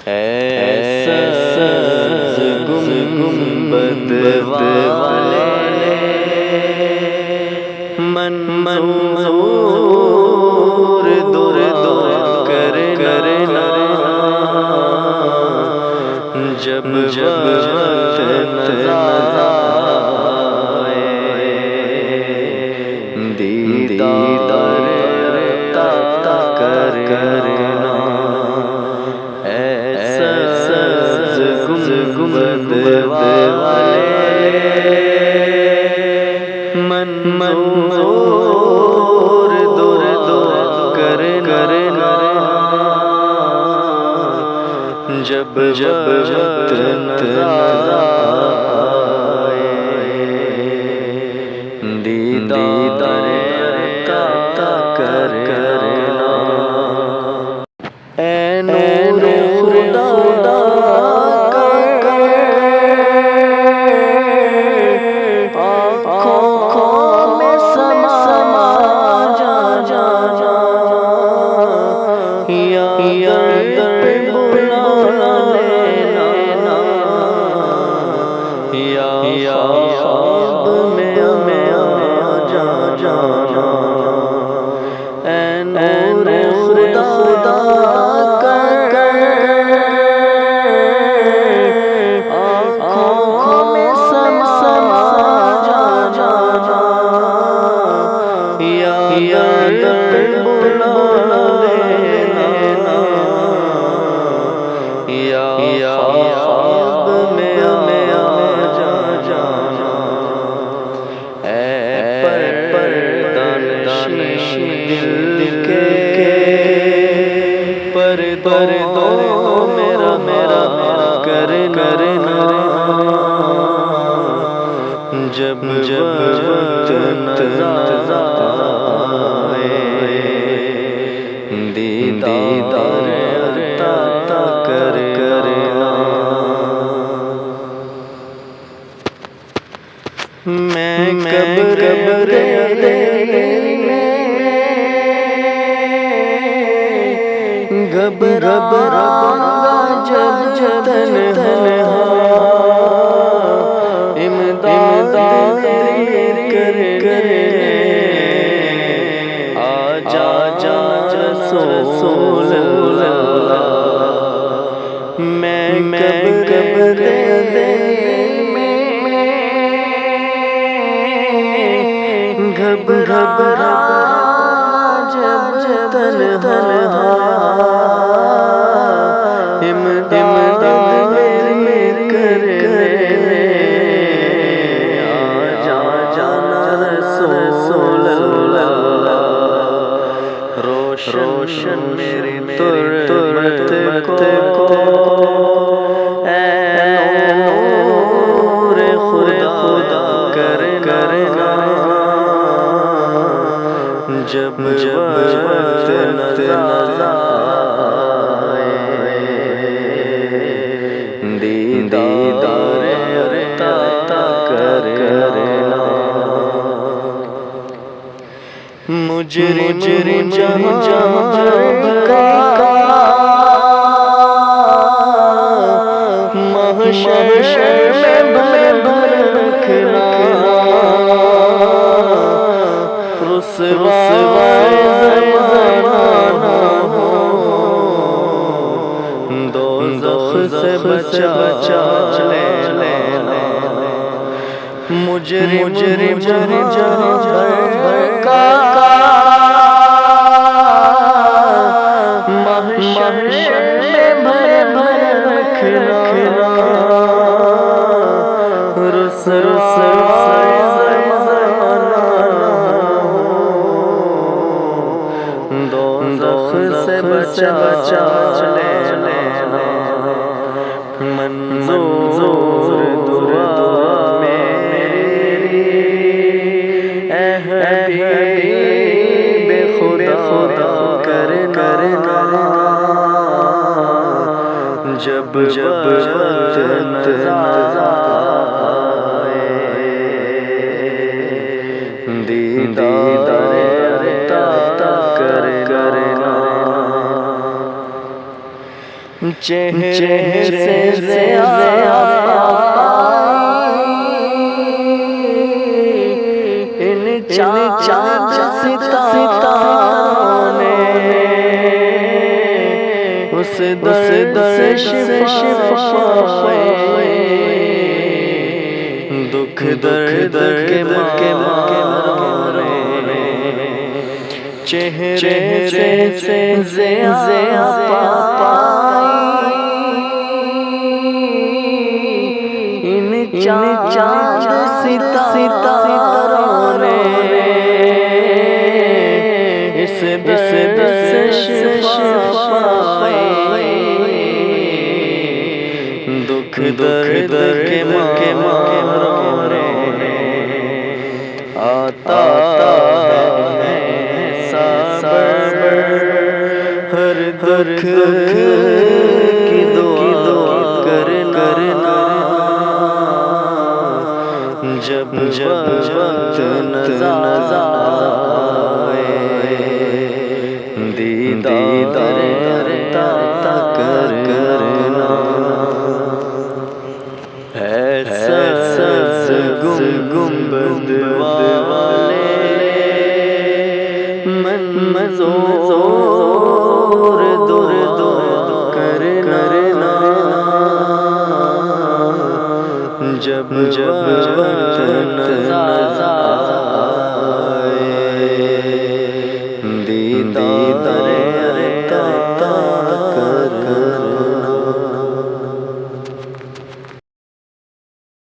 ऐसा गुंबद वाले मंजूर दुआ करना जब वक्त नज़र आए दीदार करना। ऐसा गुंबद वाले मंजूर दुआ करना जब वक्त नज़र आए दीदार करना। ऐ नूर खुदा का आँखों में समा जा या दर बुला लेना या ख्वाब में जा ऐ नूर खुदा का आँखों में समा जा या दर बुला लेना या ख्वाब में जा ऐ परदानशी दिल के पर्दों मेरा करना जब वक्त नज़र आए दीदार करना। मैं कब्र घबराऊंगा जब तन्हा इमदाद करे आजा रसूल अल्लाह। मैं कब्र घबरा जब तन्हा इमदाद करे आजा रसूल अल्लाह। रोशन मेरी तुरबत को ऐ नूर खुदा करना जब वक्त नज़र आए दीदार करना। मुजरिम जहाँ का महशर में भर रखना रुसवाए ज़माना हो दोज़ख से बचा लेना। मुजरिम जहाँ का महशर में भर रखना रुसवाए ज़माना हो दोज़ख से बचा लेना। मंजूर दुआ मेरी ऐ हबीब खुदा करना जब वक्त नज़र आए दीदार करना। चेहरे से इन चाँद सितारों ने उस दर्द से शिफा दुख दर्द के मारे चेहरे से ज़िया पाई इन चाँद सितारों ने इस दर्द से शिफा दुख दर्द के मारे आता है सब्र हर दुख की दुआ करना जब वक्त नज़ारे दीदार करना ऐसा गुंबद वाले मन मज़ोर दूर करना जब वक्त